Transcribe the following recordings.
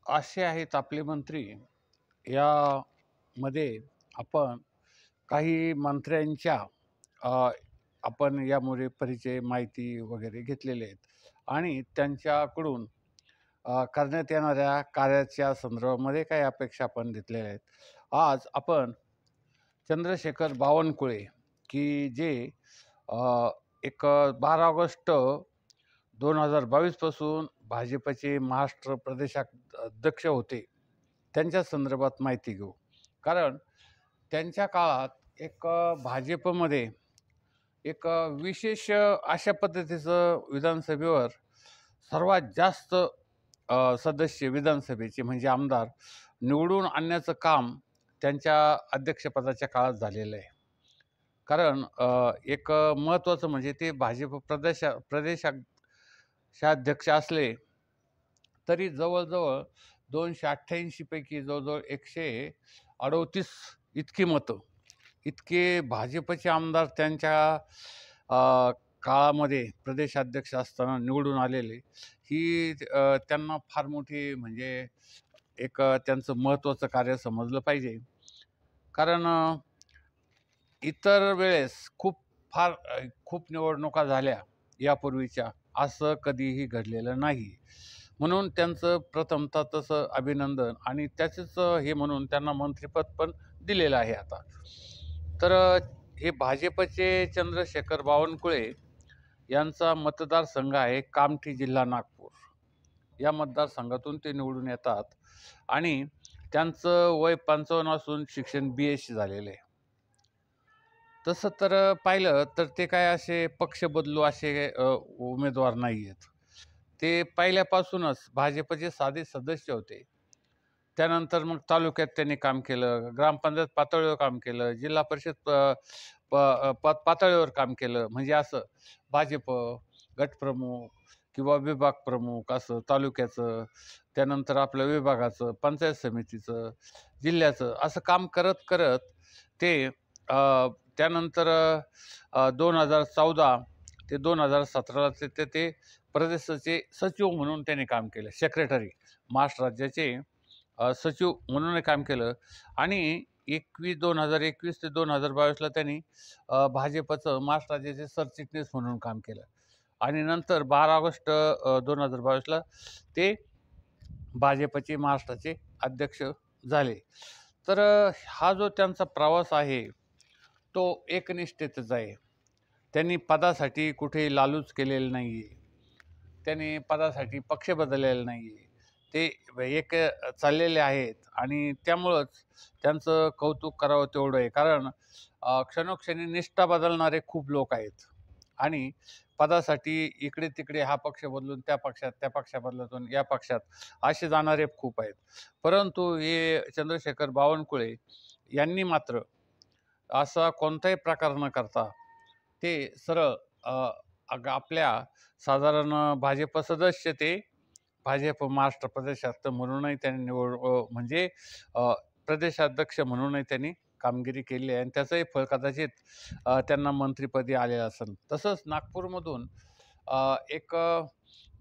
असे आहेत आपले मंत्री, यामध्ये आपण काही मंत्र्यांच्या अ, आपण यामुळे परिचय, माहिती वगैरे घेतलेले आहेत आणि त्यांच्याकडून करण्यात येणाऱ्या कार्याच्या संदर्भामध्ये काही अपेक्षा आपण घेतलेल्या आहेत. आज आपण चंद्रशेखर बावनकुळे, की जे अ, एक 12 ऑगस्ट 2022 पासून भाजपचे महाराष्ट्र प्रदेशाध्यक्ष होते. त्यांच्या संदर्भात माहिती घेऊ. कारण त्यांच्या काळात भाजपमध्ये विशेष अशा पद्धतीचं विधानसभेवर सर्वात जास्त सदस्य विधानसभेचे म्हणजे आमदार निवडून आणण्याचं काम त्यांच्या अध्यक्षपदाच्या काळात झालेलं आहे. कारण महत्त्वाचं म्हणजे ते भाजप प्रदेशाध्यक्ष असले तरी जवळ-जवळ 288 पैकी जवळ-जवळ 138 इतकी मतं, इतके भाजपचे आमदार त्यांच्या अ, काळामध्ये प्रदेशाध्यक्ष असताना निवडून आलेले, ही त्यांना फार मोठी म्हणजे त्यांचं महत्त्वाचं कार्य समजलं पाहिजे. कारण इतर वेळेस खूप निवडणुका झाल्या यापूर्वीच्या, असं कधीही घडलेलं नाही. म्हणून त्यांचं प्रथमतः तसं अभिनंदन आणि त्याचंच हे म्हणून त्यांना मंत्रिपद पण दिलेलं आहे आता. तर हे भाजपचे चंद्रशेखर बावनकुळे यांचा मतदारसंघ आहे कामठी, जिल्हा नागपूर. या मतदारसंघातून ते निवडून येतात आणि त्यांचं वय 55 असून शिक्षण BSc झालेलं आहे. तसं तर पाहिलं तर ते काय असे पक्ष बदलू असे उमेदवार नाही आहेत. ते पहिल्यापासूनच भाजपचे साधे सदस्य होते. त्यानंतर मग तालुक्यात त्यांनी काम केलं, ग्रामपंचायत पातळीवर काम केलं, जिल्हा परिषद पातळीवर काम केलं. म्हणजे असं भाजप गटप्रमुख किंवा विभाग प्रमुख असं तालुक्याचं, त्यानंतर आपल्या विभागाचं, पंचायत समितीचं, जिल्ह्याचं असं काम करत ते त्यानंतर 2014 ते 2017 ते प्रदेशाचे सचिव म्हणून त्यांनी काम केलं. सेक्रेटरी, महाराष्ट्र राज्याचे सचिव म्हणून काम केलं आणि 2021 ते 2022ला त्यांनी भाजपचं महाराष्ट्र राज्याचे सरचिटणीस म्हणून काम केलं आणि नंतर 12 ऑगस्ट 2022ला ते भाजपचे महाराष्ट्राचे अध्यक्ष झाले. तर हा जो त्यांचा प्रवास आहे तो एकनिष्ठतेचा आहे. त्यांनी पदासाठी कुठे लालूच केलेलं नाही आहे. त्यांनी पदासाठी पक्ष बदललेला नाही आहे. ते चाललेले आहेत आणि त्यामुळंच त्यांचं कौतुक करावं तेवढं आहे. कारण क्षणोक्षणी निष्ठा बदलणारे खूप लोक आहेत आणि पदासाठी इकडे-तिकडे हा पक्ष बदलून त्या पक्षात, त्या पक्षाबदलातून या पक्षात असे जाणारे खूप आहेत. परंतु हे चंद्रशेखर बावनकुळे यांनी मात्र असा कोणताही प्रकार न करता ते सरळ आपल्या साधारण भाजप सदस्य ते भाजप महाराष्ट्र प्रदेशाध्यक्ष म्हणूनही त्यांनी म्हणजे प्रदेशाध्यक्ष म्हणूनही त्यांनी कामगिरी केली आहे आणि त्याचंही फळ कदाचित त्यांना मंत्रिपदी आलेलं असेल. तसंच नागपूरमधून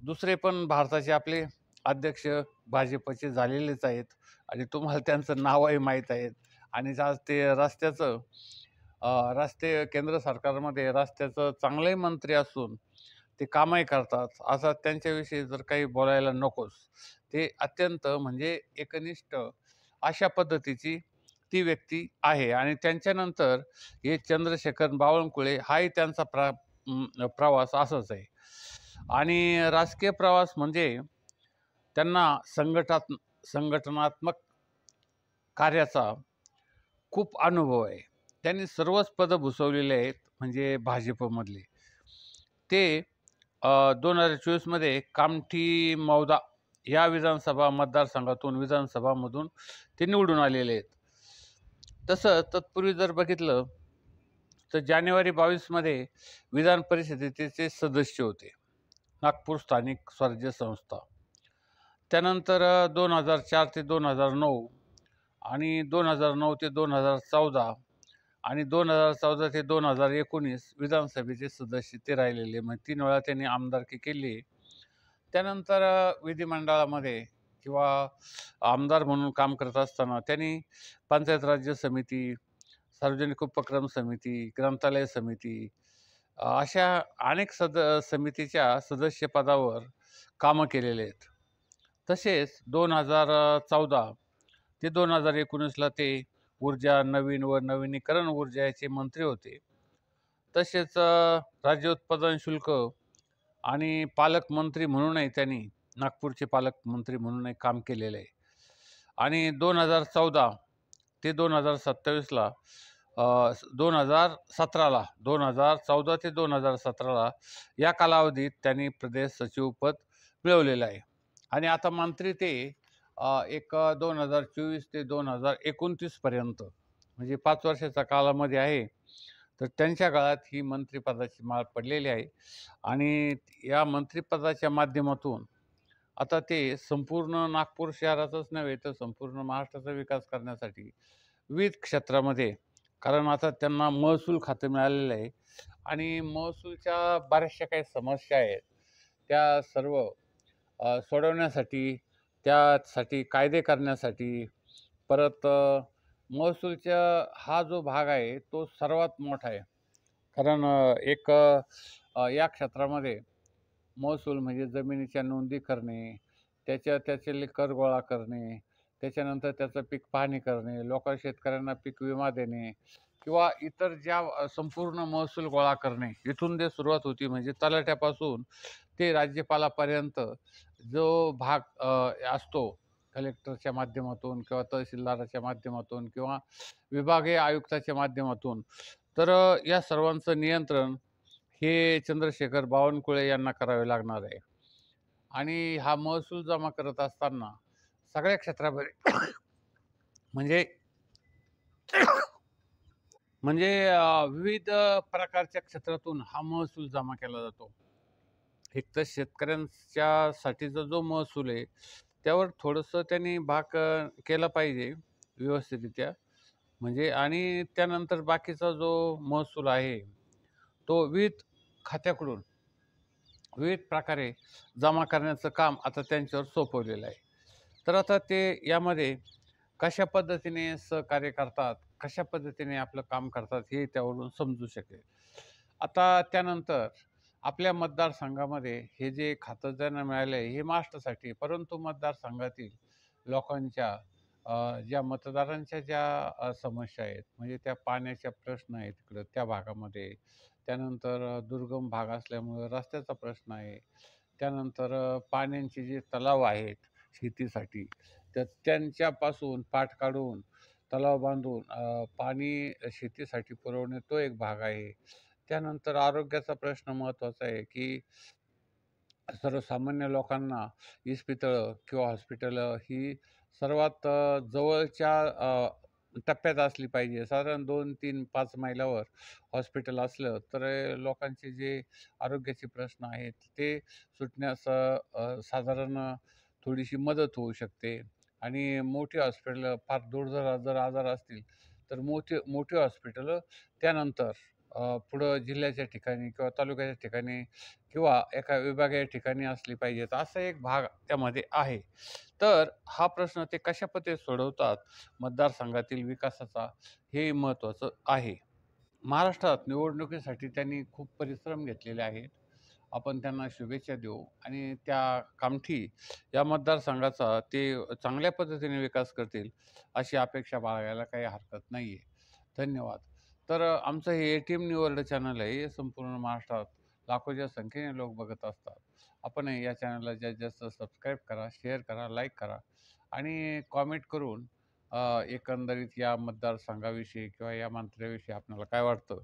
दुसरे पण भारताचे आपले अध्यक्ष भाजपचे झालेलेच आहेत आणि तुम्हाला त्यांचं नावही माहीत आहे आणि आज ते रस्ते केंद्र सरकारमध्ये रस्त्याचं चांगले मंत्री असून ते कामही करतात. असं त्यांच्याविषयी जर काही बोलायला नकोच. ते अत्यंत म्हणजे एकनिष्ठ अशा पद्धतीची ती व्यक्ती आहे आणि त्यांच्यानंतर हे चंद्रशेखर बावनकुळे हाही त्यांचा प्रवास असाच आहे. आणि राजकीय प्रवास म्हणजे त्यांना संघटनात्मक कार्याचा खूप अनुभव आहे. त्यांनी सर्वच पदं भूषवलेली आहेत म्हणजे भाजपमधले. ते 2024मध्ये कामठी मौदा या विधानसभामधून ते निवडून आलेले आहेत. तसं तत्पूर्वी जर बघितलं तर जानेवारी 22मध्ये विधान परिषदेचे ते सदस्य होते, नागपूर स्थानिक स्वराज्य संस्था. त्यानंतर 2004 ते 2009 आणि 2009 ते 2014 आणि 2014 ते 2019 विधानसभेचे सदस्य ते राहिलेले. मग 3 वेळा त्यांनी आमदारकी केली. त्यानंतर विधिमंडळामध्ये किंवा आमदार म्हणून काम करत असताना त्यांनी पंचायत राज्य समिती, सार्वजनिक उपक्रम समिती, ग्रंथालय समिती अशा अनेक समितीच्या सदस्यपदावर कामं केलेले आहेत. तसेच 2014 ते 2019ला ते ऊर्जा, नवीन व नवीनीकरण ऊर्जा याचे मंत्री होते. तसेच राज्य उत्पादन शुल्क आणि पालकमंत्री म्हणूनही त्यांनी नागपूरचे पालकमंत्री म्हणूनही काम केलेलं आहे. आणि 2014 ते 2027ला 2014 ते 2017ला या कालावधीत त्यांनी प्रदेश सचिवपद मिळवलेलं आहे. आणि आता मंत्री ते 2024 ते 2029 पर्यंत म्हणजे 5 वर्षाचा कालावधी आहे. तर त्यांच्या काळात ही मंत्रिपदाची माळ पडलेली आहे. आणि या मंत्रिपदाच्या माध्यमातून आता ते संपूर्ण नागपूर शहराचाच नव्हे तर संपूर्ण महाराष्ट्राचा विकास करण्यासाठी विविध क्षेत्रामध्ये, कारण आता त्यांना महसूल खातं मिळालेलं आहे आणि महसूलच्या बऱ्याचशा काही समस्या आहेत त्या सर्व सोडवण्यासाठी, त्यासाठी कायदे करण्यासाठी, परत महसूलच्या हा जो भाग आहे तो सर्वात मोठा आहे. कारण या क्षेत्रामध्ये महसूल म्हणजे जमिनीच्या नोंदी करणे, त्याचे कर गोळा करणे, त्याच्यानंतर त्याचं पीक पाहणी करणे, शेतकऱ्यांना पीक विमा देणे किंवा इतर ज्या संपूर्ण महसूल गोळा करणे, इथून जे सुरुवात होती म्हणजे तलाठ्यापासून ते राज्यपालापर्यंत जो भाग असतो, कलेक्टरच्या माध्यमातून किंवा तहसीलदाराच्या माध्यमातून किंवा विभागीय आयुक्ताच्या माध्यमातून, तर या सर्वांचं नियंत्रण हे चंद्रशेखर बावनकुळे यांना करावे लागणार आहे. आणि हा महसूल जमा करत असताना सगळ्या क्षेत्रामध्ये म्हणजे म्हणजे विविध प्रकारच्या क्षेत्रातून हा महसूल जमा केला जातो. एक तर शेतकऱ्यांच्यासाठीचा जो महसूल आहे त्यावर थोडंसं त्यांनी भाग केला पाहिजे व्यवस्थितरित्या, म्हणजे आणि त्यानंतर बाकीचा जो महसूल आहे तो विविध खात्याकडून विविध प्रकारे जमा करण्याचं काम आता त्यांच्यावर सोपवलेलं आहे. तर आता ते यामध्ये कशा पद्धतीने सहकार्य करतात, कशा पद्धतीने आपलं काम करतात हे त्यावरून समजू शकेल. आता त्यानंतर आपल्या मतदारसंघामध्ये हे जे खातं ज्यांना मिळालं आहे हे महाराष्ट्रासाठी, परंतु मतदारसंघातील लोकांच्या ज्या मतदारांच्या ज्या समस्या आहेत म्हणजे त्या पाण्याच्या प्रश्न आहे तिकडं त्या भागामध्ये, त्यानंतर दुर्गम भाग असल्यामुळं रस्त्याचा प्रश्न आहे, त्यानंतर पाण्याचे जे तलाव आहेत शेतीसाठी तर त्यांच्यापासून पाठ काढून तलाव बांधून पाणी शेतीसाठी पुरवणे तो एक भाग आहे. त्यानंतर आरोग्याचा प्रश्न महत्त्वाचा आहे की सर्वसामान्य लोकांना इस्पितळं किंवा हॉस्पिटलं ही सर्वात जवळच्या टप्प्यात असली पाहिजे. साधारण 2, 3, 5 मैलावर हॉस्पिटल असलं तर लोकांचे जे आरोग्याचे प्रश्न आहेत ते सुटण्यास साधारण थोडीशी मदत होऊ शकते. आणि मोठी हॉस्पिटलं फार दूर जर आजार असतील तर मोठी हॉस्पिटलं त्यानंतर पुढं जिल्ह्याच्या ठिकाणी किंवा तालुक्याच्या ठिकाणी किंवा एका विभागीय ठिकाणी असली पाहिजेत, असा एक भाग त्यामध्ये आहे. तर हा प्रश्न ते कशा पद्धतीने सोडवतात मतदारसंघातील विकासाचा, हे महत्त्वाचं आहे. महाराष्ट्रात निवडणुकीसाठी त्यांनी खूप परिश्रम घेतलेले आहेत. आपण त्यांना शुभेच्छा देऊ आणि त्या कामठी या मतदारसंघाचा ते चांगल्या पद्धतीने विकास करतील अशी अपेक्षा बाळगायला काही हरकत नाही आहे. धन्यवाद. तर आमचं हे ATM न्यू वर्ल्ड चॅनल आहे. हे संपूर्ण महाराष्ट्रात लाखोच्या संख्येने लोक बघत असतात. आपणही या चॅनलला जास्तीत जास्त सबस्क्राईब करा, शेअर करा, लाईक करा आणि कॉमेंट करून एकंदरीत या मतदारसंघाविषयी किंवा या मंत्र्याविषयी आपल्याला काय वाटतं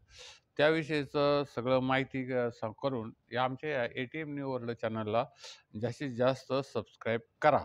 त्याविषयीचं सगळं माहिती करून या आमच्या ATM न्यू वर्ल्ड चॅनलला जास्तीत जास्त सबस्क्राईब करा.